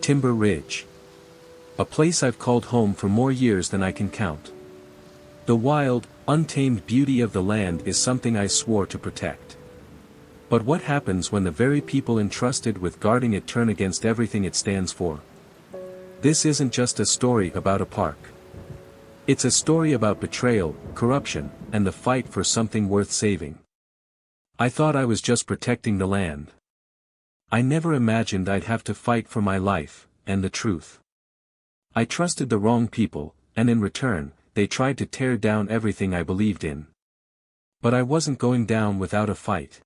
Timber Ridge. A place I've called home for more years than I can count. The wild, untamed beauty of the land is something I swore to protect. But what happens when the very people entrusted with guarding it turn against everything it stands for? This isn't just a story about a park. It's a story about betrayal, corruption, and the fight for something worth saving. I thought I was just protecting the land. I never imagined I'd have to fight for my life, and the truth. I trusted the wrong people, and in return, they tried to tear down everything I believed in. But I wasn't going down without a fight.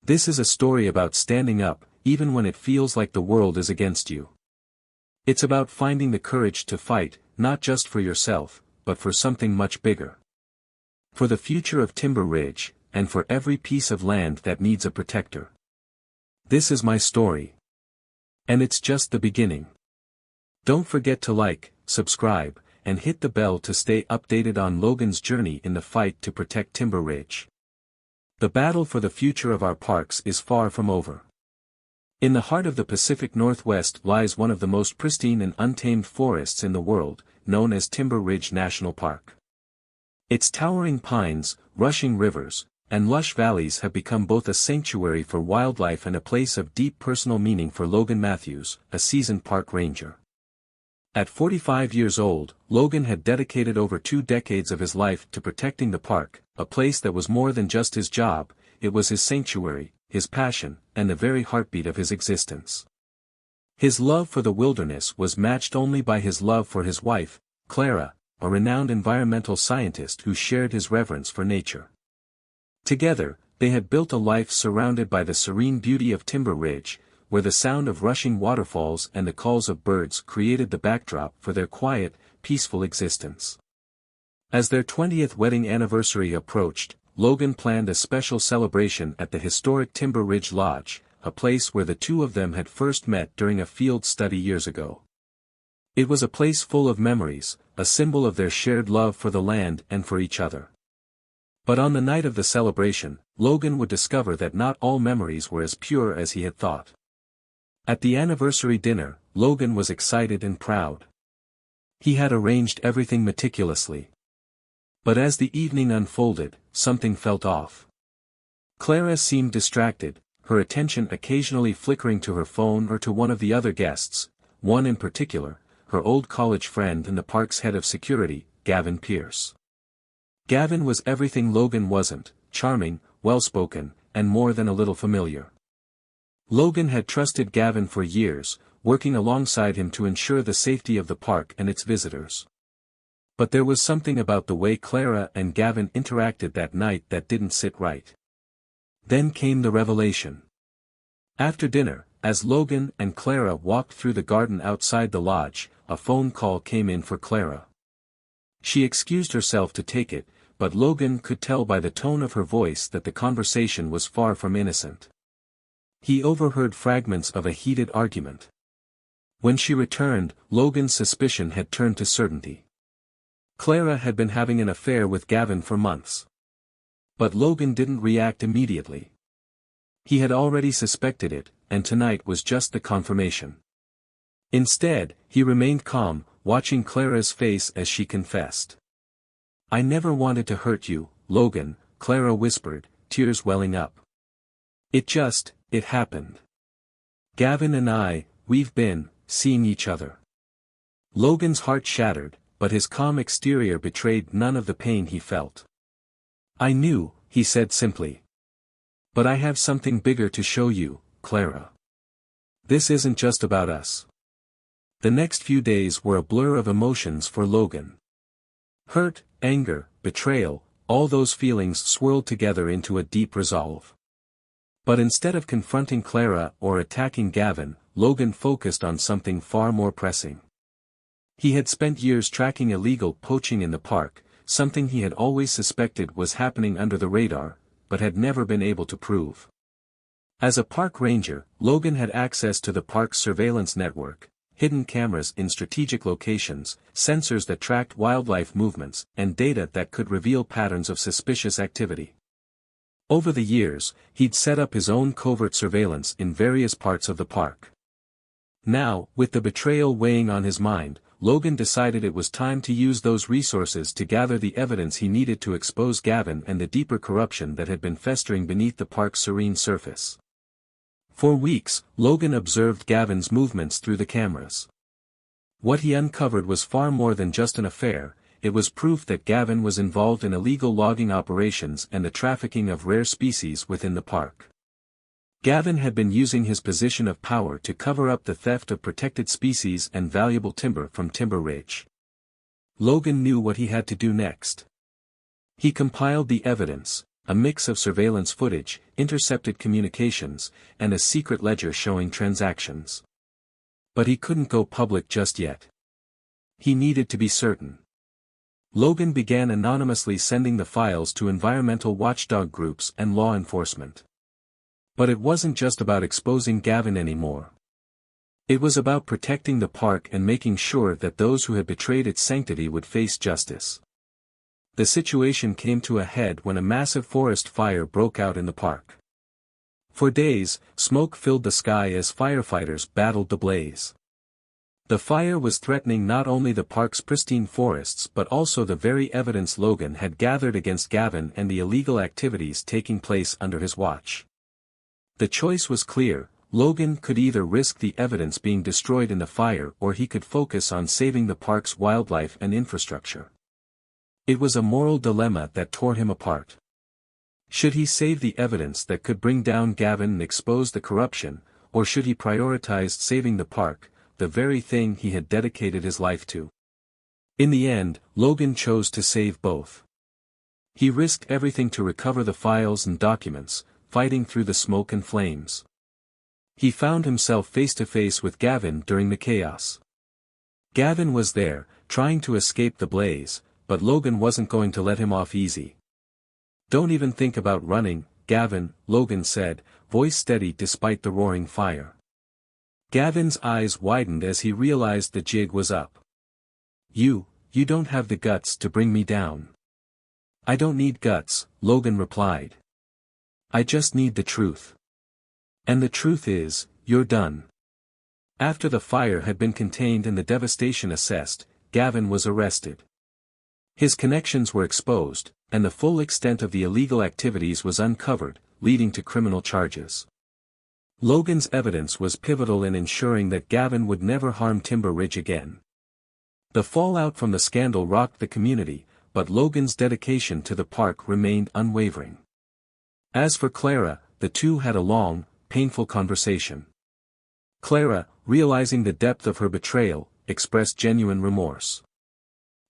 This is a story about standing up, even when it feels like the world is against you. It's about finding the courage to fight, not just for yourself, but for something much bigger. For the future of Timber Ridge, and for every piece of land that needs a protector. This is my story. And it's just the beginning. Don't forget to like, subscribe, and hit the bell to stay updated on Logan's journey in the fight to protect Timber Ridge. The battle for the future of our parks is far from over. In the heart of the Pacific Northwest lies one of the most pristine and untamed forests in the world, known as Timber Ridge National Park. Its towering pines, rushing rivers, and lush valleys have become both a sanctuary for wildlife and a place of deep personal meaning for Logan Matthews, a seasoned park ranger. At 45 years old, Logan had dedicated over 2 decades of his life to protecting the park, a place that was more than just his job, it was his sanctuary, his passion, and the very heartbeat of his existence. His love for the wilderness was matched only by his love for his wife, Clara, a renowned environmental scientist who shared his reverence for nature. Together, they had built a life surrounded by the serene beauty of Timber Ridge, where the sound of rushing waterfalls and the calls of birds created the backdrop for their quiet, peaceful existence. As their 20th wedding anniversary approached, Logan planned a special celebration at the historic Timber Ridge Lodge, a place where the two of them had first met during a field study years ago. It was a place full of memories, a symbol of their shared love for the land and for each other. But on the night of the celebration, Logan would discover that not all memories were as pure as he had thought. At the anniversary dinner, Logan was excited and proud. He had arranged everything meticulously. But as the evening unfolded, something felt off. Clara seemed distracted, her attention occasionally flickering to her phone or to one of the other guests, one in particular, her old college friend and the park's head of security, Gavin Pierce. Gavin was everything Logan wasn't, charming, well-spoken, and more than a little familiar. Logan had trusted Gavin for years, working alongside him to ensure the safety of the park and its visitors. But there was something about the way Clara and Gavin interacted that night that didn't sit right. Then came the revelation. After dinner, as Logan and Clara walked through the garden outside the lodge, a phone call came in for Clara. She excused herself to take it, but Logan could tell by the tone of her voice that the conversation was far from innocent. He overheard fragments of a heated argument. When she returned, Logan's suspicion had turned to certainty. Clara had been having an affair with Gavin for months. But Logan didn't react immediately. He had already suspected it, and tonight was just the confirmation. Instead, he remained calm, watching Clara's face as she confessed. "I never wanted to hurt you, Logan," Clara whispered, tears welling up. It happened. Gavin and we've been seeing each other." Logan's heart shattered, but his calm exterior betrayed none of the pain he felt. "I knew," he said simply. "But I have something bigger to show you, Clara. This isn't just about us." The next few days were a blur of emotions for Logan. Hurt, anger, betrayal, all those feelings swirled together into a deep resolve. But instead of confronting Clara or attacking Gavin, Logan focused on something far more pressing. He had spent years tracking illegal poaching in the park, something he had always suspected was happening under the radar, but had never been able to prove. As a park ranger, Logan had access to the park's surveillance network, hidden cameras in strategic locations, sensors that tracked wildlife movements, and data that could reveal patterns of suspicious activity. Over the years, he'd set up his own covert surveillance in various parts of the park. Now, with the betrayal weighing on his mind, Logan decided it was time to use those resources to gather the evidence he needed to expose Gavin and the deeper corruption that had been festering beneath the park's serene surface. For weeks, Logan observed Gavin's movements through the cameras. What he uncovered was far more than just an affair. It was proof that Gavin was involved in illegal logging operations and the trafficking of rare species within the park. Gavin had been using his position of power to cover up the theft of protected species and valuable timber from Timber Ridge. Logan knew what he had to do next. He compiled the evidence, a mix of surveillance footage, intercepted communications, and a secret ledger showing transactions. But he couldn't go public just yet. He needed to be certain. Logan began anonymously sending the files to environmental watchdog groups and law enforcement. But it wasn't just about exposing Gavin anymore. It was about protecting the park and making sure that those who had betrayed its sanctity would face justice. The situation came to a head when a massive forest fire broke out in the park. For days, smoke filled the sky as firefighters battled the blaze. The fire was threatening not only the park's pristine forests but also the very evidence Logan had gathered against Gavin and the illegal activities taking place under his watch. The choice was clear: Logan could either risk the evidence being destroyed in the fire or he could focus on saving the park's wildlife and infrastructure. It was a moral dilemma that tore him apart. Should he save the evidence that could bring down Gavin and expose the corruption, or should he prioritize saving the park, the very thing he had dedicated his life to? In the end, Logan chose to save both. He risked everything to recover the files and documents, fighting through the smoke and flames. He found himself face to face with Gavin during the chaos. Gavin was there, trying to escape the blaze, but Logan wasn't going to let him off easy. "Don't even think about running, Gavin," Logan said, voice steady despite the roaring fire. Gavin's eyes widened as he realized the jig was up. You don't have the guts to bring me down." "I don't need guts," Logan replied. "I just need the truth. And the truth is, you're done." After the fire had been contained and the devastation assessed, Gavin was arrested. His connections were exposed, and the full extent of the illegal activities was uncovered, leading to criminal charges. Logan's evidence was pivotal in ensuring that Gavin would never harm Timber Ridge again. The fallout from the scandal rocked the community, but Logan's dedication to the park remained unwavering. As for Clara, the two had a long, painful conversation. Clara, realizing the depth of her betrayal, expressed genuine remorse.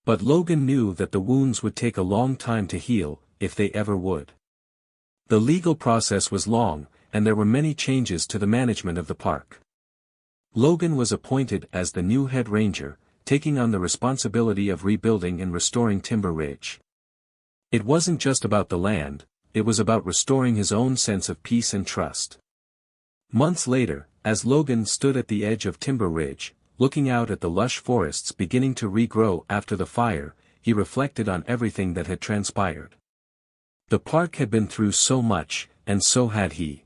But Logan knew that the wounds would take a long time to heal, if they ever would. The legal process was long, and there were many changes to the management of the park. Logan was appointed as the new head ranger, taking on the responsibility of rebuilding and restoring Timber Ridge. It wasn't just about the land, it was about restoring his own sense of peace and trust. Months later, as Logan stood at the edge of Timber Ridge, looking out at the lush forests beginning to regrow after the fire, he reflected on everything that had transpired. The park had been through so much, and so had he.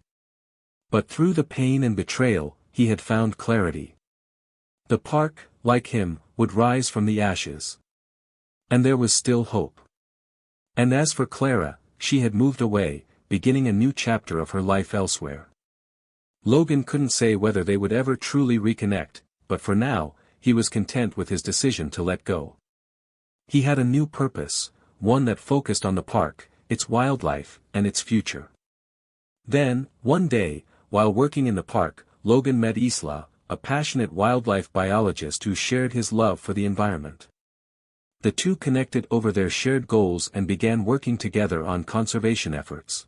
But through the pain and betrayal, he had found clarity. The park, like him, would rise from the ashes. And there was still hope. And as for Clara, she had moved away, beginning a new chapter of her life elsewhere. Logan couldn't say whether they would ever truly reconnect, but for now, he was content with his decision to let go. He had a new purpose, one that focused on the park, its wildlife, and its future. Then, one day, while working in the park, Logan met Isla, a passionate wildlife biologist who shared his love for the environment. The two connected over their shared goals and began working together on conservation efforts.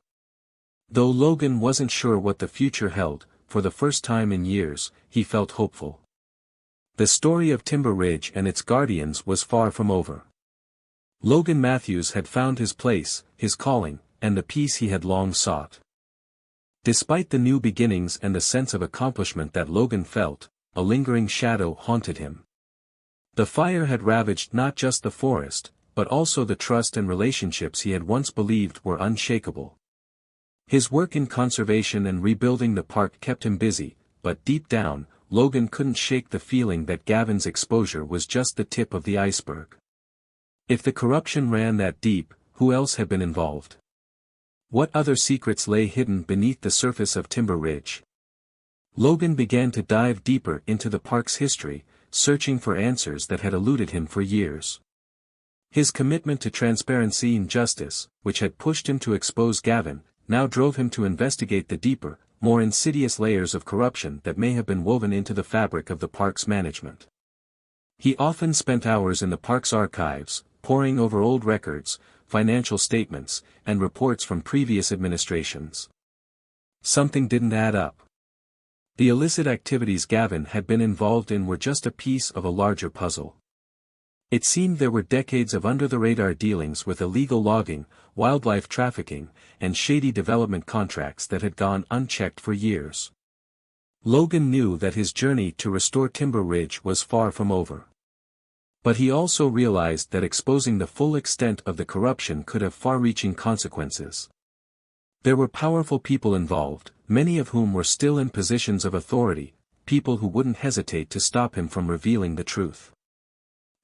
Though Logan wasn't sure what the future held, for the first time in years, he felt hopeful. The story of Timber Ridge and its guardians was far from over. Logan Matthews had found his place, his calling, and the peace he had long sought. Despite the new beginnings and the sense of accomplishment that Logan felt, a lingering shadow haunted him. The fire had ravaged not just the forest, but also the trust and relationships he had once believed were unshakable. His work in conservation and rebuilding the park kept him busy, but deep down, Logan couldn't shake the feeling that Gavin's exposure was just the tip of the iceberg. If the corruption ran that deep, who else had been involved? What other secrets lay hidden beneath the surface of Timber Ridge? Logan began to dive deeper into the park's history, searching for answers that had eluded him for years. His commitment to transparency and justice, which had pushed him to expose Gavin, now drove him to investigate the deeper, more insidious layers of corruption that may have been woven into the fabric of the park's management. He often spent hours in the park's archives, poring over old records, financial statements, and reports from previous administrations. Something didn't add up. The illicit activities Gavin had been involved in were just a piece of a larger puzzle. It seemed there were decades of under-the-radar dealings with illegal logging, wildlife trafficking, and shady development contracts that had gone unchecked for years. Logan knew that his journey to restore Timber Ridge was far from over. But he also realized that exposing the full extent of the corruption could have far-reaching consequences. There were powerful people involved, many of whom were still in positions of authority, people who wouldn't hesitate to stop him from revealing the truth.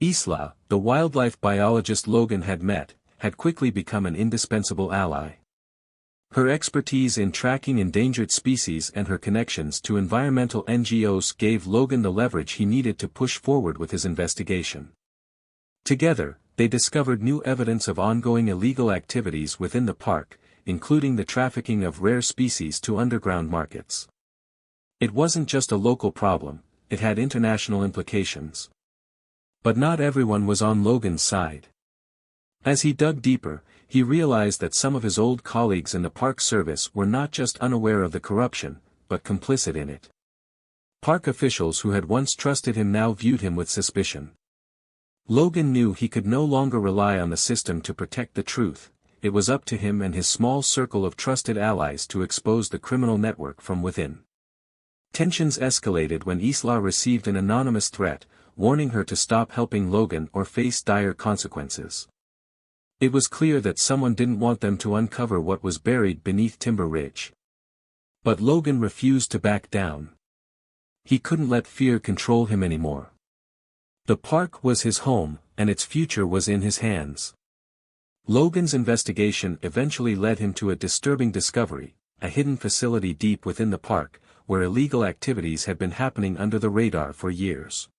Isla, the wildlife biologist Logan had met, had quickly become an indispensable ally. Her expertise in tracking endangered species and her connections to environmental NGOs gave Logan the leverage he needed to push forward with his investigation. Together, they discovered new evidence of ongoing illegal activities within the park, including the trafficking of rare species to underground markets. It wasn't just a local problem, it had international implications. But not everyone was on Logan's side. As he dug deeper, he realized that some of his old colleagues in the Park Service were not just unaware of the corruption, but complicit in it. Park officials who had once trusted him now viewed him with suspicion. Logan knew he could no longer rely on the system to protect the truth. It was up to him and his small circle of trusted allies to expose the criminal network from within. Tensions escalated when Isla received an anonymous threat, warning her to stop helping Logan or face dire consequences. It was clear that someone didn't want them to uncover what was buried beneath Timber Ridge. But Logan refused to back down. He couldn't let fear control him anymore. The park was his home, and its future was in his hands. Logan's investigation eventually led him to a disturbing discovery, a hidden facility deep within the park, where illegal activities had been happening under the radar for years.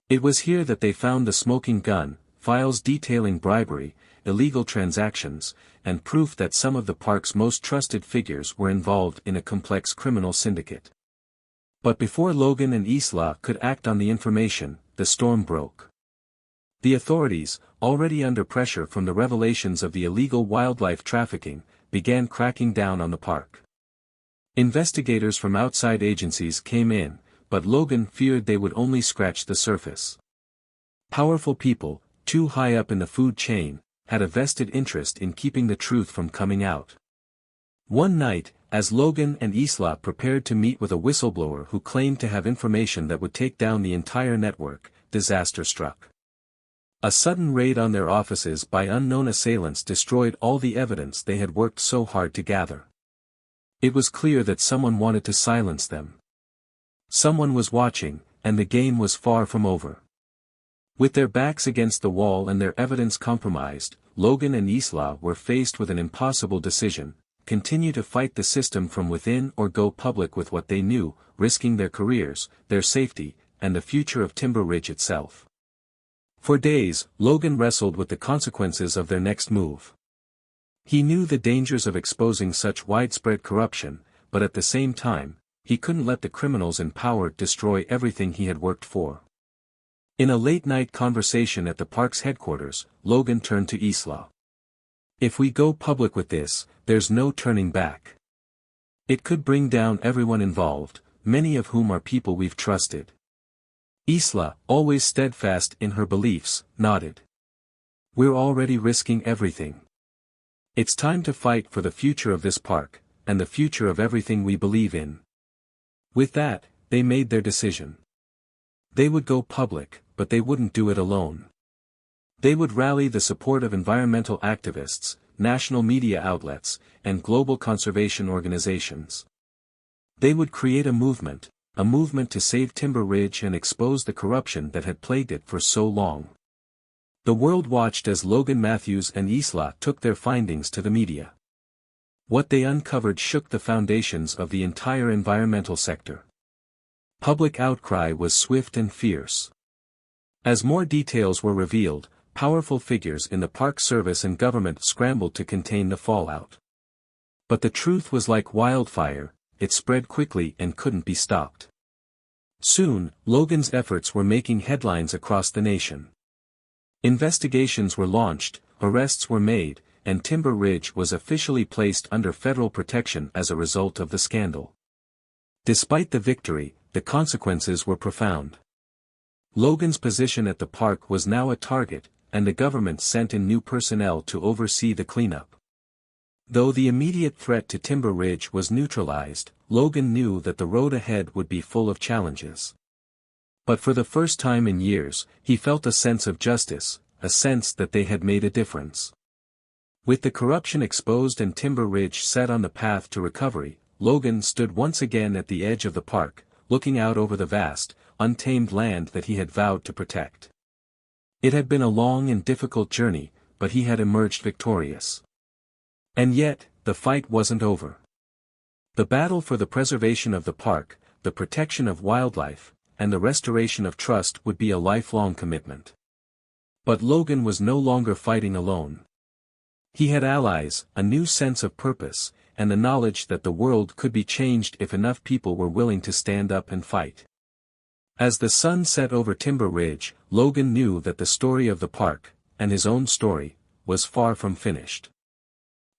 It was here that they found the smoking gun, files detailing bribery, illegal transactions, and proof that some of the park's most trusted figures were involved in a complex criminal syndicate. But before Logan and Isla could act on the information, the storm broke. The authorities, already under pressure from the revelations of the illegal wildlife trafficking, began cracking down on the park. Investigators from outside agencies came in, but Logan feared they would only scratch the surface. Powerful people, too high up in the food chain, had a vested interest in keeping the truth from coming out. One night, as Logan and Isla prepared to meet with a whistleblower who claimed to have information that would take down the entire network, disaster struck. A sudden raid on their offices by unknown assailants destroyed all the evidence they had worked so hard to gather. It was clear that someone wanted to silence them. Someone was watching, and the game was far from over. With their backs against the wall and their evidence compromised, Logan and Isla were faced with an impossible decision: continue to fight the system from within or go public with what they knew, risking their careers, their safety, and the future of Timber Ridge itself. For days, Logan wrestled with the consequences of their next move. He knew the dangers of exposing such widespread corruption, but at the same time, he couldn't let the criminals in power destroy everything he had worked for. In a late-night conversation at the park's headquarters, Logan turned to Isla. "If we go public with this, there's no turning back. It could bring down everyone involved, many of whom are people we've trusted." Isla, always steadfast in her beliefs, nodded. "We're already risking everything. It's time to fight for the future of this park, and the future of everything we believe in." With that, they made their decision. They would go public, but they wouldn't do it alone. They would rally the support of environmental activists, national media outlets, and global conservation organizations. They would create a movement, a movement to save Timber Ridge and expose the corruption that had plagued it for so long. The world watched as Logan Matthews and Isla took their findings to the media. What they uncovered shook the foundations of the entire environmental sector. Public outcry was swift and fierce. As more details were revealed, powerful figures in the Park Service and government scrambled to contain the fallout. But the truth was like wildfire, it spread quickly and couldn't be stopped. Soon, Logan's efforts were making headlines across the nation. Investigations were launched, arrests were made, and Timber Ridge was officially placed under federal protection as a result of the scandal. Despite the victory, the consequences were profound. Logan's position at the park was now a target, and the government sent in new personnel to oversee the cleanup. Though the immediate threat to Timber Ridge was neutralized, Logan knew that the road ahead would be full of challenges. But for the first time in years, he felt a sense of justice, a sense that they had made a difference. With the corruption exposed and Timber Ridge set on the path to recovery, Logan stood once again at the edge of the park, looking out over the vast, untamed land that he had vowed to protect. It had been a long and difficult journey, but he had emerged victorious. And yet, the fight wasn't over. The battle for the preservation of the park, the protection of wildlife, and the restoration of trust would be a lifelong commitment. But Logan was no longer fighting alone. He had allies, a new sense of purpose, and the knowledge that the world could be changed if enough people were willing to stand up and fight. As the sun set over Timber Ridge, Logan knew that the story of the park, and his own story, was far from finished.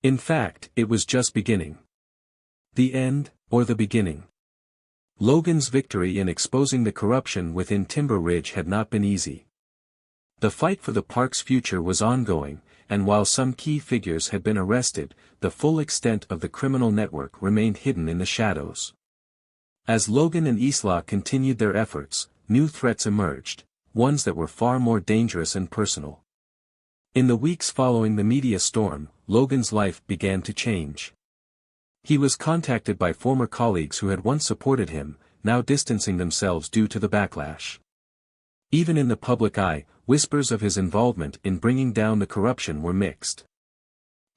In fact, it was just beginning. The end, or the beginning. Logan's victory in exposing the corruption within Timber Ridge had not been easy. The fight for the park's future was ongoing, and while some key figures had been arrested, the full extent of the criminal network remained hidden in the shadows. As Logan and Isla continued their efforts, new threats emerged, ones that were far more dangerous and personal. In the weeks following the media storm, Logan's life began to change. He was contacted by former colleagues who had once supported him, now distancing themselves due to the backlash. Even in the public eye, whispers of his involvement in bringing down the corruption were mixed.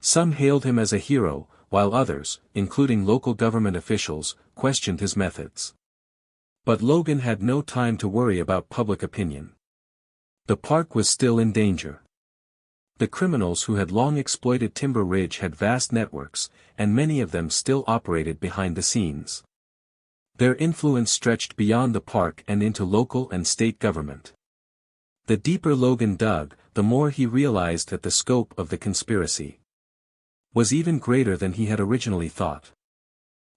Some hailed him as a hero, while others, including local government officials, questioned his methods. But Logan had no time to worry about public opinion. The park was still in danger. The criminals who had long exploited Timber Ridge had vast networks, and many of them still operated behind the scenes. Their influence stretched beyond the park and into local and state government. The deeper Logan dug, the more he realized that the scope of the conspiracy was even greater than he had originally thought.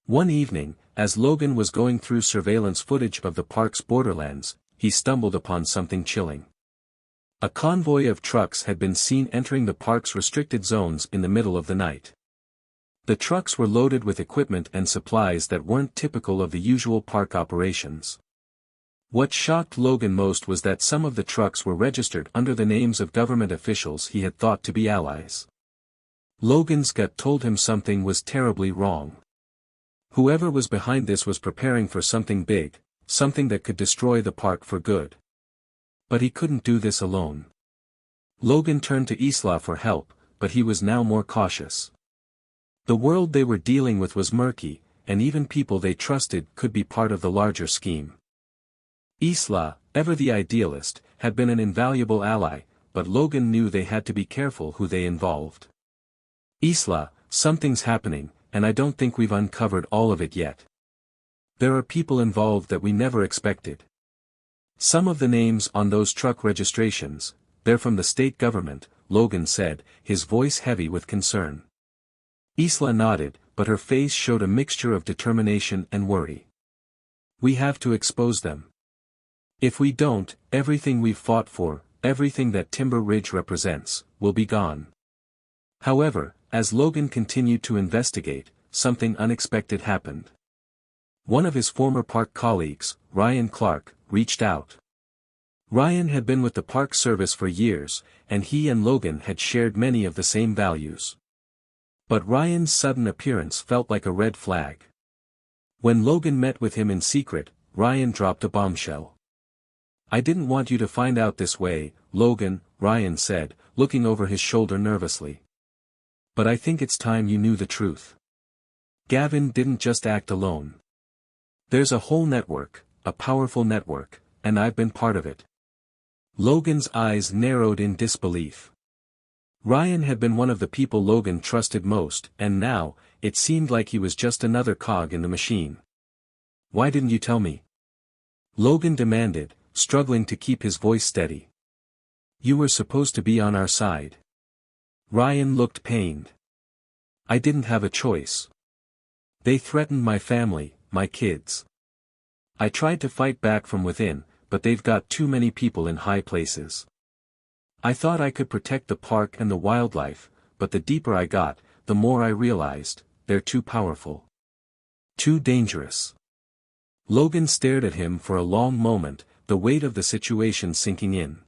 One evening, as Logan was going through surveillance footage of the park's borderlands, he stumbled upon something chilling. A convoy of trucks had been seen entering the park's restricted zones in the middle of the night. The trucks were loaded with equipment and supplies that weren't typical of the usual park operations. What shocked Logan most was that some of the trucks were registered under the names of government officials he had thought to be allies. Logan's gut told him something was terribly wrong. Whoever was behind this was preparing for something big, something that could destroy the park for good. But he couldn't do this alone. Logan turned to Isla for help, but he was now more cautious. The world they were dealing with was murky, and even people they trusted could be part of the larger scheme. Isla, ever the idealist, had been an invaluable ally, but Logan knew they had to be careful who they involved. Isla, something's happening, and I don't think we've uncovered all of it yet. There are people involved that we never expected. Some of the names on those truck registrations, they're from the state government, Logan said, his voice heavy with concern. Isla nodded, but her face showed a mixture of determination and worry. We have to expose them. If we don't, everything we've fought for, everything that Timber Ridge represents, will be gone. However, as Logan continued to investigate, something unexpected happened. One of his former park colleagues, Ryan Clark, reached out. Ryan had been with the Park Service for years, and he and Logan had shared many of the same values. But Ryan's sudden appearance felt like a red flag. When Logan met with him in secret, Ryan dropped a bombshell. "I didn't want you to find out this way, Logan," Ryan said, looking over his shoulder nervously. "But I think it's time you knew the truth. Gavin didn't just act alone. There's a whole network, a powerful network, and I've been part of it." Logan's eyes narrowed in disbelief. Ryan had been one of the people Logan trusted most, and now, it seemed like he was just another cog in the machine. "Why didn't you tell me?" Logan demanded, struggling to keep his voice steady. "You were supposed to be on our side." Ryan looked pained. "I didn't have a choice. They threatened my family, my kids. I tried to fight back from within, but they've got too many people in high places. I thought I could protect the park and the wildlife, but the deeper I got, the more I realized, they're too powerful. Too dangerous." Logan stared at him for a long moment, the weight of the situation sinking in.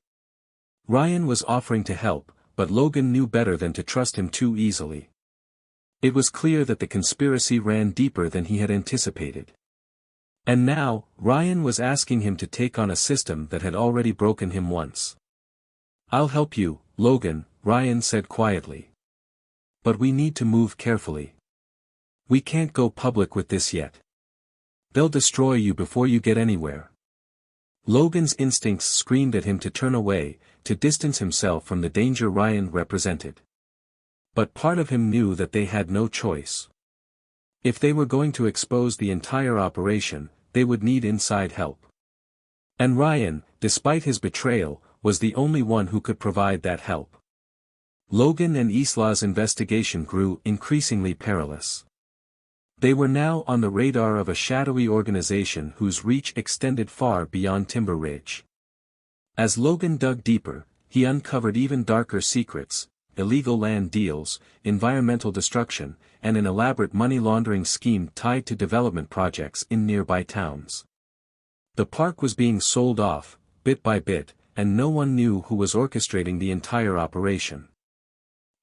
Ryan was offering to help, but Logan knew better than to trust him too easily. It was clear that the conspiracy ran deeper than he had anticipated. And now, Ryan was asking him to take on a system that had already broken him once. "I'll help you, Logan," Ryan said quietly. "But we need to move carefully. We can't go public with this yet. They'll destroy you before you get anywhere." Logan's instincts screamed at him to turn away, to distance himself from the danger Ryan represented. But part of him knew that they had no choice. If they were going to expose the entire operation, they would need inside help. And Ryan, despite his betrayal, was the only one who could provide that help. Logan and Isla's investigation grew increasingly perilous. They were now on the radar of a shadowy organization whose reach extended far beyond Timber Ridge. As Logan dug deeper, he uncovered even darker secrets: illegal land deals, environmental destruction, and an elaborate money laundering scheme tied to development projects in nearby towns. The park was being sold off, bit by bit, and no one knew who was orchestrating the entire operation.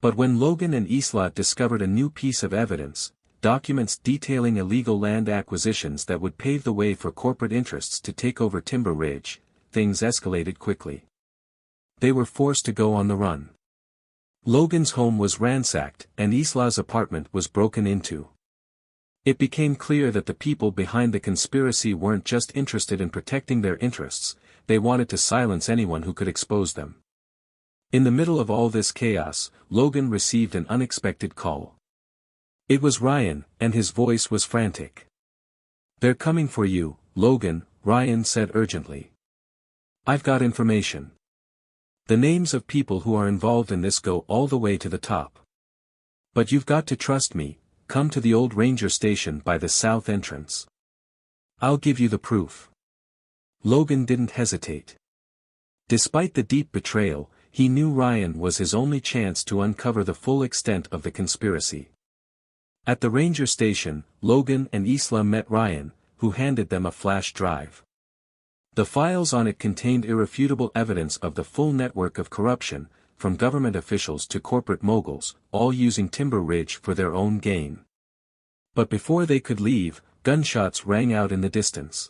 But when Logan and Isla discovered a new piece of evidence, documents detailing illegal land acquisitions that would pave the way for corporate interests to take over Timber Ridge, things escalated quickly. They were forced to go on the run. Logan's home was ransacked, and Isla's apartment was broken into. It became clear that the people behind the conspiracy weren't just interested in protecting their interests, they wanted to silence anyone who could expose them. In the middle of all this chaos, Logan received an unexpected call. It was Ryan, and his voice was frantic. "They're coming for you, Logan," Ryan said urgently. "I've got information. The names of people who are involved in this go all the way to the top. But you've got to trust me. Come to the old ranger station by the south entrance. I'll give you the proof." Logan didn't hesitate. Despite the deep betrayal, he knew Ryan was his only chance to uncover the full extent of the conspiracy. At the ranger station, Logan and Isla met Ryan, who handed them a flash drive. The files on it contained irrefutable evidence of the full network of corruption, from government officials to corporate moguls, all using Timber Ridge for their own gain. But before they could leave, gunshots rang out in the distance.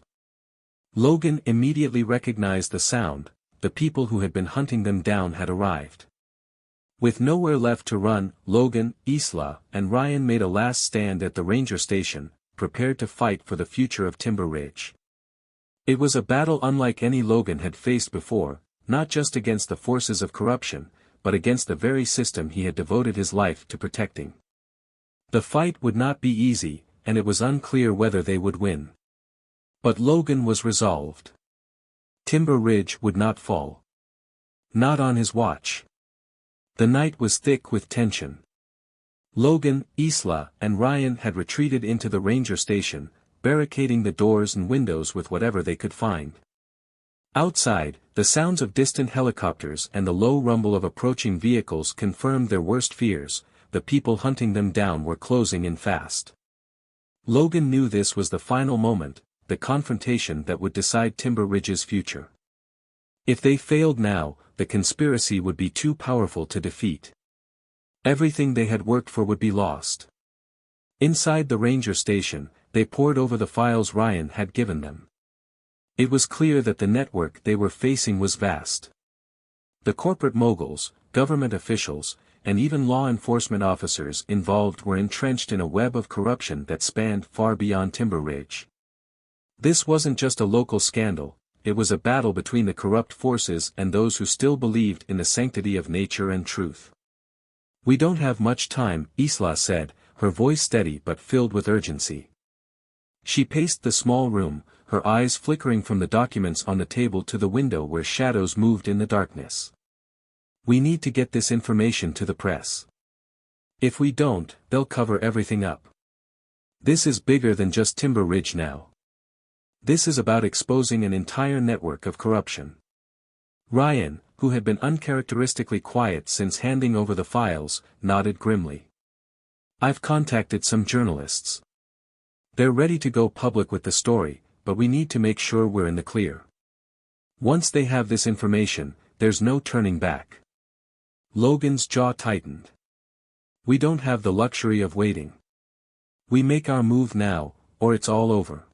Logan immediately recognized the sound. The people who had been hunting them down had arrived. With nowhere left to run, Logan, Isla, and Ryan made a last stand at the ranger station, prepared to fight for the future of Timber Ridge. It was a battle unlike any Logan had faced before, not just against the forces of corruption, but against the very system he had devoted his life to protecting. The fight would not be easy, and it was unclear whether they would win. But Logan was resolved. Timber Ridge would not fall. Not on his watch. The night was thick with tension. Logan, Isla, and Ryan had retreated into the ranger station, barricading the doors and windows with whatever they could find. Outside, the sounds of distant helicopters and the low rumble of approaching vehicles confirmed their worst fears: the people hunting them down were closing in fast. Logan knew this was the final moment, the confrontation that would decide Timber Ridge's future. If they failed now, the conspiracy would be too powerful to defeat. Everything they had worked for would be lost. Inside the ranger station, they pored over the files Ryan had given them. It was clear that the network they were facing was vast. The corporate moguls, government officials, and even law enforcement officers involved were entrenched in a web of corruption that spanned far beyond Timber Ridge. This wasn't just a local scandal, it was a battle between the corrupt forces and those who still believed in the sanctity of nature and truth. "We don't have much time," Isla said, her voice steady but filled with urgency. She paced the small room, her eyes flickering from the documents on the table to the window where shadows moved in the darkness. "We need to get this information to the press. If we don't, they'll cover everything up. This is bigger than just Timber Ridge now. This is about exposing an entire network of corruption." Ryan, who had been uncharacteristically quiet since handing over the files, nodded grimly. "I've contacted some journalists. They're ready to go public with the story, but we need to make sure we're in the clear. Once they have this information, there's no turning back." Logan's jaw tightened. "We don't have the luxury of waiting. We make our move now, or it's all over."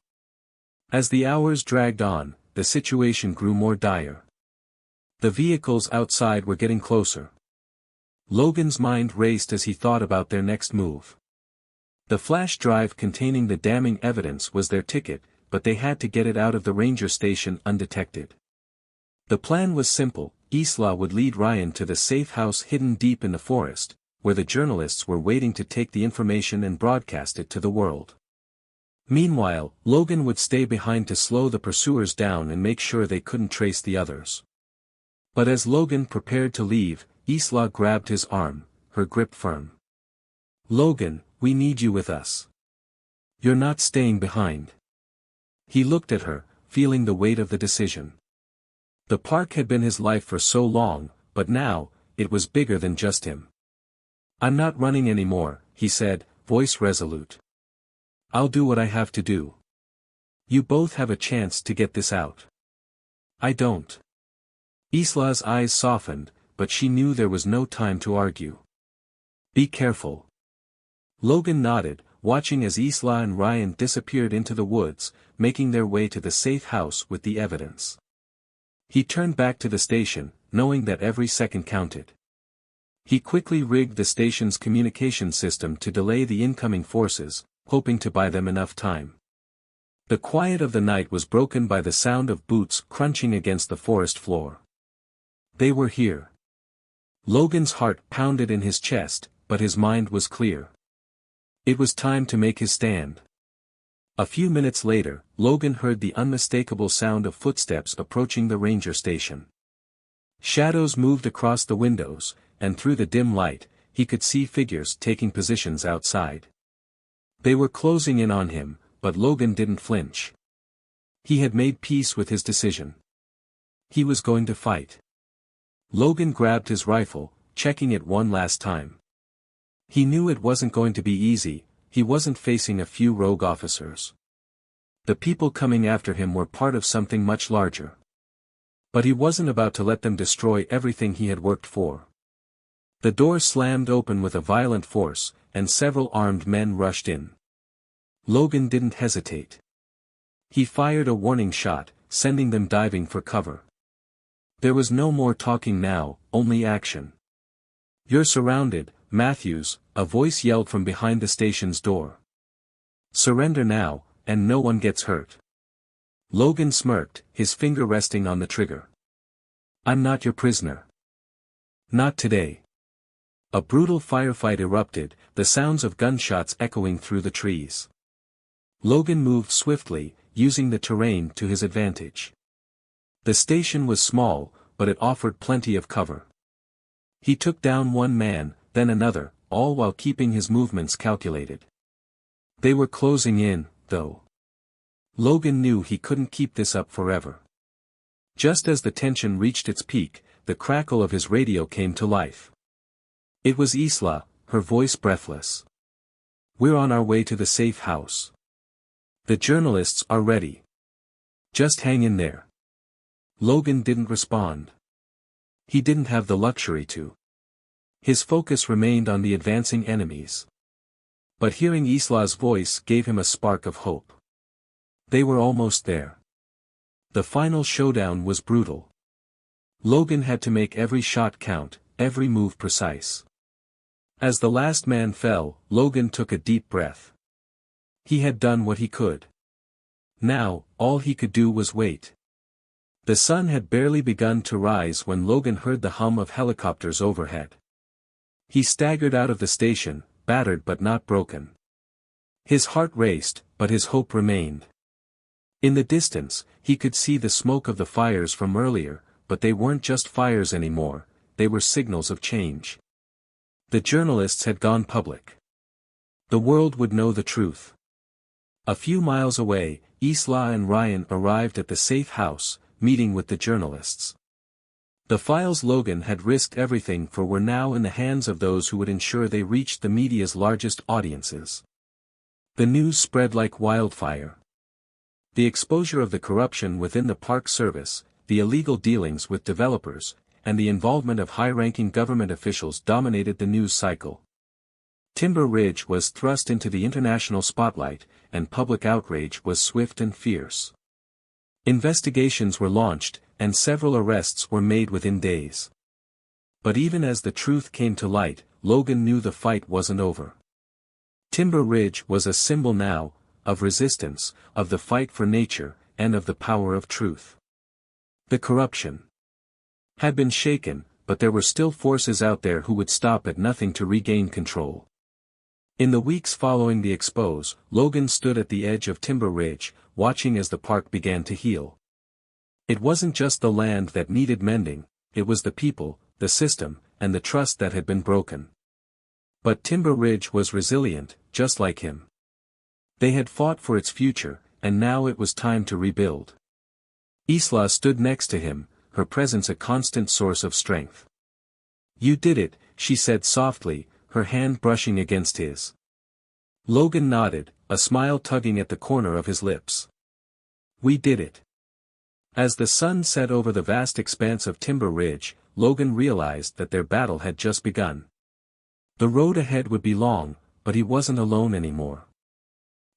As the hours dragged on, the situation grew more dire. The vehicles outside were getting closer. Logan's mind raced as he thought about their next move. The flash drive containing the damning evidence was their ticket, but they had to get it out of the ranger station undetected. The plan was simple: Isla would lead Ryan to the safe house hidden deep in the forest, where the journalists were waiting to take the information and broadcast it to the world. Meanwhile, Logan would stay behind to slow the pursuers down and make sure they couldn't trace the others. But as Logan prepared to leave, Isla grabbed his arm, her grip firm. "Logan, we need you with us. You're not staying behind." He looked at her, feeling the weight of the decision. The park had been his life for so long, but now, it was bigger than just him. "I'm not running anymore," he said, voice resolute. "I'll do what I have to do. You both have a chance to get this out." "I don't." Isla's eyes softened, but she knew there was no time to argue. "Be careful." Logan nodded, watching as Isla and Ryan disappeared into the woods, making their way to the safe house with the evidence. He turned back to the station, knowing that every second counted. He quickly rigged the station's communication system to delay the incoming forces, hoping to buy them enough time. The quiet of the night was broken by the sound of boots crunching against the forest floor. They were here. Logan's heart pounded in his chest, but his mind was clear. It was time to make his stand. A few minutes later, Logan heard the unmistakable sound of footsteps approaching the ranger station. Shadows moved across the windows, and through the dim light, he could see figures taking positions outside. They were closing in on him, but Logan didn't flinch. He had made peace with his decision. He was going to fight. Logan grabbed his rifle, checking it one last time. He knew it wasn't going to be easy. He wasn't facing a few rogue officers. The people coming after him were part of something much larger. But he wasn't about to let them destroy everything he had worked for. The door slammed open with a violent force, and several armed men rushed in. Logan didn't hesitate. He fired a warning shot, sending them diving for cover. There was no more talking now, only action. "You're surrounded, Matthews," a voice yelled from behind the station's door. "Surrender now, and no one gets hurt." Logan smirked, his finger resting on the trigger. "I'm not your prisoner. Not today." A brutal firefight erupted, the sounds of gunshots echoing through the trees. Logan moved swiftly, using the terrain to his advantage. The station was small, but it offered plenty of cover. He took down one man, then another, all while keeping his movements calculated. They were closing in, though. Logan knew he couldn't keep this up forever. Just as the tension reached its peak, the crackle of his radio came to life. It was Isla, her voice breathless. "We're on our way to the safe house. The journalists are ready. Just hang in there." Logan didn't respond. He didn't have the luxury to. His focus remained on the advancing enemies. But hearing Isla's voice gave him a spark of hope. They were almost there. The final showdown was brutal. Logan had to make every shot count, every move precise. As the last man fell, Logan took a deep breath. He had done what he could. Now, all he could do was wait. The sun had barely begun to rise when Logan heard the hum of helicopters overhead. He staggered out of the station, battered but not broken. His heart raced, but his hope remained. In the distance, he could see the smoke of the fires from earlier, but they weren't just fires anymore, they were signals of change. The journalists had gone public. The world would know the truth. A few miles away, Isla and Ryan arrived at the safe house, meeting with the journalists. The files Logan had risked everything for were now in the hands of those who would ensure they reached the media's largest audiences. The news spread like wildfire. The exposure of the corruption within the Park Service, the illegal dealings with developers, and the involvement of high-ranking government officials dominated the news cycle. Timber Ridge was thrust into the international spotlight, and public outrage was swift and fierce. Investigations were launched, and several arrests were made within days. But even as the truth came to light, Logan knew the fight wasn't over. Timber Ridge was a symbol now, of resistance, of the fight for nature, and of the power of truth. The corruption had been shaken, but there were still forces out there who would stop at nothing to regain control. In the weeks following the expose, Logan stood at the edge of Timber Ridge, watching as the park began to heal. It wasn't just the land that needed mending, it was the people, the system, and the trust that had been broken. But Timber Ridge was resilient, just like him. They had fought for its future, and now it was time to rebuild. Isla stood next to him, her presence a constant source of strength. "You did it," she said softly, her hand brushing against his. Logan nodded, a smile tugging at the corner of his lips. "We did it." As the sun set over the vast expanse of Timber Ridge, Logan realized that their battle had just begun. The road ahead would be long, but he wasn't alone anymore.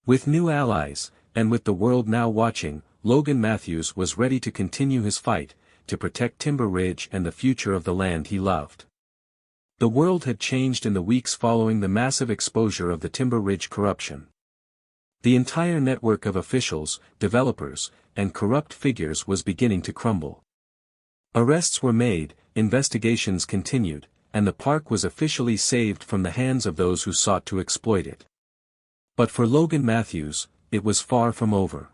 With new allies, and with the world now watching, Logan Matthews was ready to continue his fight, to protect Timber Ridge and the future of the land he loved. The world had changed in the weeks following the massive exposure of the Timber Ridge corruption. The entire network of officials, developers, and corrupt figures was beginning to crumble. Arrests were made, investigations continued, and the park was officially saved from the hands of those who sought to exploit it. But for Logan Matthews, it was far from over.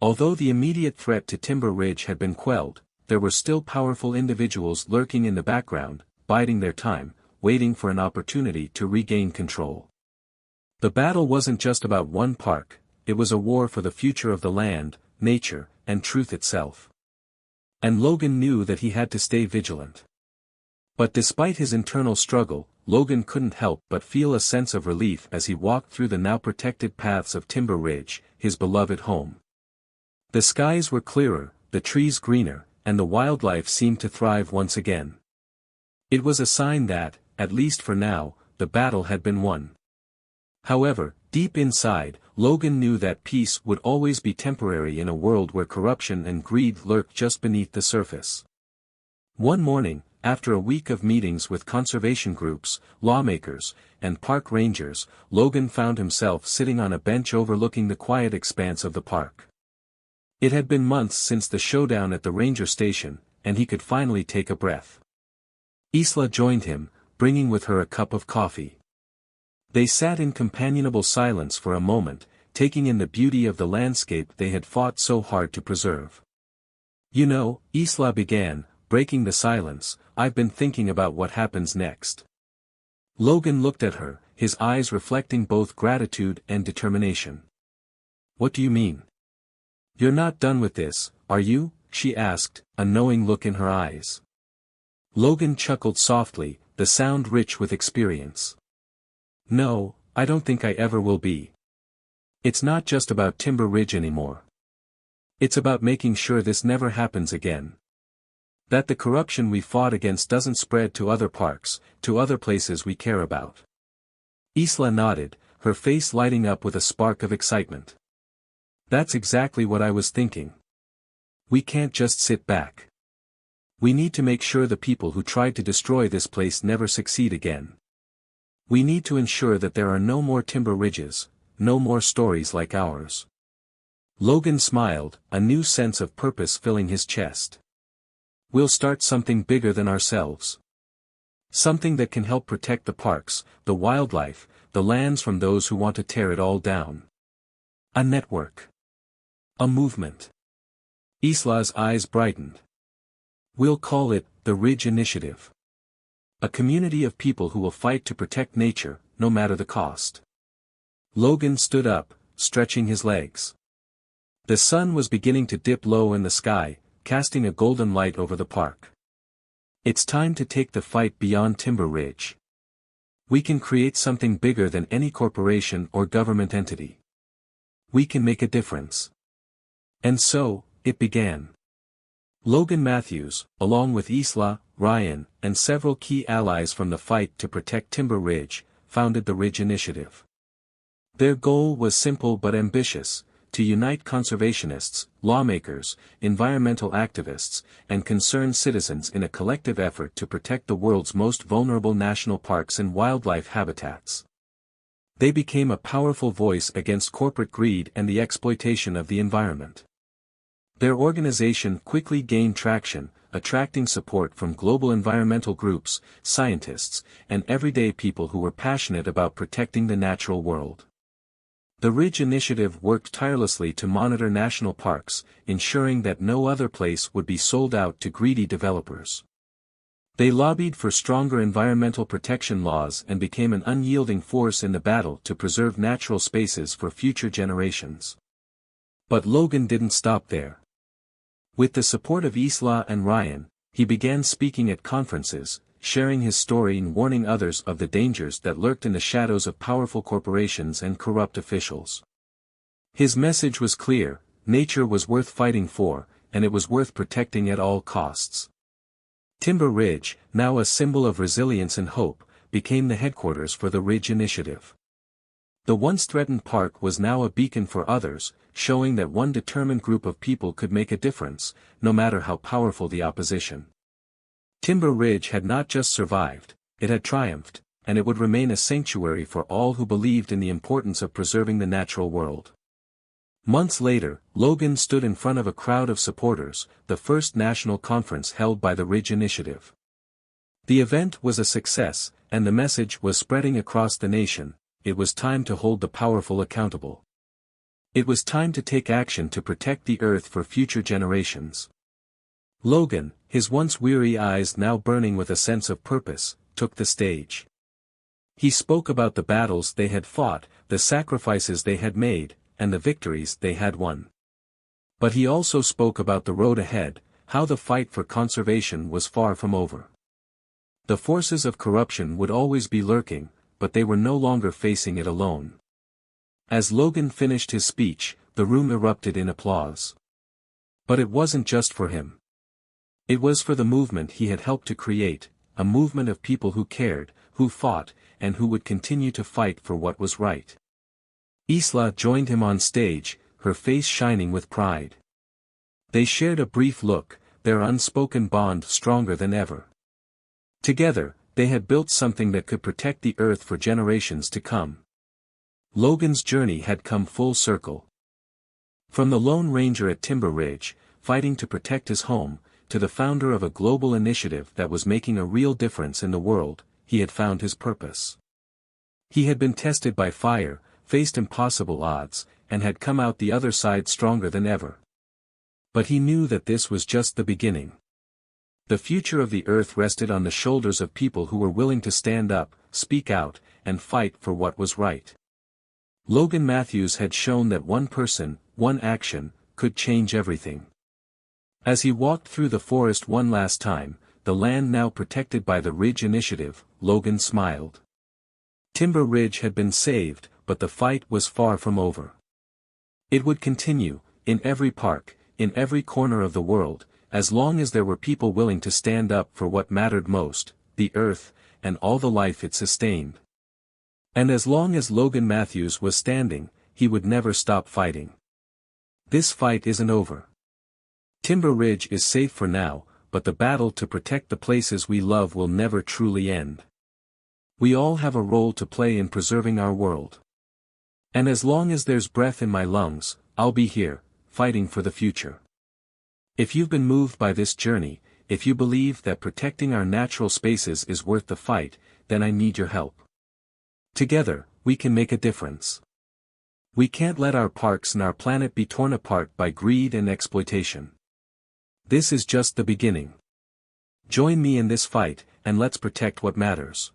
Although the immediate threat to Timber Ridge had been quelled, there were still powerful individuals lurking in the background, biding their time, waiting for an opportunity to regain control. The battle wasn't just about one park, it was a war for the future of the land, nature, and truth itself. And Logan knew that he had to stay vigilant. But despite his internal struggle, Logan couldn't help but feel a sense of relief as he walked through the now protected paths of Timber Ridge, his beloved home. The skies were clearer, the trees greener, and the wildlife seemed to thrive once again. It was a sign that, at least for now, the battle had been won. However, deep inside, Logan knew that peace would always be temporary in a world where corruption and greed lurked just beneath the surface. One morning, after a week of meetings with conservation groups, lawmakers, and park rangers, Logan found himself sitting on a bench overlooking the quiet expanse of the park. It had been months since the showdown at the ranger station, and he could finally take a breath. Isla joined him, bringing with her a cup of coffee. They sat in companionable silence for a moment, taking in the beauty of the landscape they had fought so hard to preserve. "You know," Isla began, breaking the silence, "I've been thinking about what happens next." Logan looked at her, his eyes reflecting both gratitude and determination. "What do you mean? You're not done with this, are you?" she asked, a knowing look in her eyes. Logan chuckled softly, the sound rich with experience. "No, I don't think I ever will be. It's not just about Timber Ridge anymore. It's about making sure this never happens again. That the corruption we fought against doesn't spread to other parks, to other places we care about." Isla nodded, her face lighting up with a spark of excitement. "That's exactly what I was thinking. We can't just sit back. We need to make sure the people who tried to destroy this place never succeed again. We need to ensure that there are no more timber ridges, no more stories like ours. Logan smiled, a new sense of purpose filling his chest. We'll start something bigger than ourselves. Something that can help protect the parks, the wildlife, the lands from those who want to tear it all down. A network. A movement. Isla's eyes brightened. We'll call it the Ridge Initiative. A community of people who will fight to protect nature, no matter the cost. Logan stood up, stretching his legs. The sun was beginning to dip low in the sky, casting a golden light over the park. It's time to take the fight beyond Timber Ridge. We can create something bigger than any corporation or government entity. We can make a difference. And so, it began. Logan Matthews, along with Isla, Ryan, and several key allies from the fight to protect Timber Ridge, founded the Ridge Initiative. Their goal was simple but ambitious: to unite conservationists, lawmakers, environmental activists, and concerned citizens in a collective effort to protect the world's most vulnerable national parks and wildlife habitats. They became a powerful voice against corporate greed and the exploitation of the environment. Their organization quickly gained traction, attracting support from global environmental groups, scientists, and everyday people who were passionate about protecting the natural world. The Ridge Initiative worked tirelessly to monitor national parks, ensuring that no other place would be sold out to greedy developers. They lobbied for stronger environmental protection laws and became an unyielding force in the battle to preserve natural spaces for future generations. But Logan didn't stop there. With the support of Isla and Ryan, he began speaking at conferences, sharing his story and warning others of the dangers that lurked in the shadows of powerful corporations and corrupt officials. His message was clear: nature was worth fighting for, and it was worth protecting at all costs. Timber Ridge, now a symbol of resilience and hope, became the headquarters for the Ridge Initiative. The once threatened park was now a beacon for others, showing that one determined group of people could make a difference, no matter how powerful the opposition. Timber Ridge had not just survived, it had triumphed, and it would remain a sanctuary for all who believed in the importance of preserving the natural world. Months later, Logan stood in front of a crowd of supporters, the first national conference held by the Ridge Initiative. The event was a success, and the message was spreading across the nation: it was time to hold the powerful accountable. It was time to take action to protect the earth for future generations. Logan, his once weary eyes now burning with a sense of purpose, took the stage. He spoke about the battles they had fought, the sacrifices they had made, and the victories they had won. But he also spoke about the road ahead, how the fight for conservation was far from over. The forces of corruption would always be lurking, but they were no longer facing it alone. As Logan finished his speech, the room erupted in applause. But it wasn't just for him. It was for the movement he had helped to create, a movement of people who cared, who fought, and who would continue to fight for what was right. Isla joined him on stage, her face shining with pride. They shared a brief look, their unspoken bond stronger than ever. Together, they had built something that could protect the earth for generations to come. Logan's journey had come full circle. From the Lone Ranger at Timber Ridge, fighting to protect his home, to the founder of a global initiative that was making a real difference in the world, he had found his purpose. He had been tested by fire, faced impossible odds, and had come out the other side stronger than ever. But he knew that this was just the beginning. The future of the earth rested on the shoulders of people who were willing to stand up, speak out, and fight for what was right. Logan Matthews had shown that one person, one action, could change everything. As he walked through the forest one last time, the land now protected by the Ridge Initiative, Logan smiled. Timber Ridge had been saved, but the fight was far from over. It would continue, in every park, in every corner of the world, as long as there were people willing to stand up for what mattered most, the earth, and all the life it sustained. And as long as Logan Matthews was standing, he would never stop fighting. This fight isn't over. Timber Ridge is safe for now, but the battle to protect the places we love will never truly end. We all have a role to play in preserving our world. And as long as there's breath in my lungs, I'll be here, fighting for the future. If you've been moved by this journey, if you believe that protecting our natural spaces is worth the fight, then I need your help. Together, we can make a difference. We can't let our parks and our planet be torn apart by greed and exploitation. This is just the beginning. Join me in this fight, and let's protect what matters.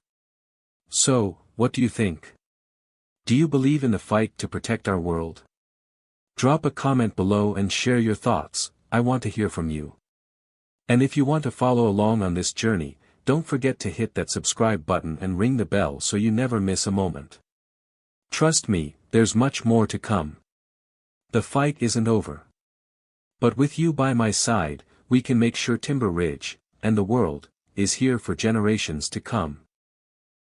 So, what do you think? Do you believe in the fight to protect our world? Drop a comment below and share your thoughts. I want to hear from you. And if you want to follow along on this journey, don't forget to hit that subscribe button and ring the bell so you never miss a moment. Trust me, there's much more to come. The fight isn't over. But with you by my side, we can make sure Timber Ridge, and the world, is here for generations to come.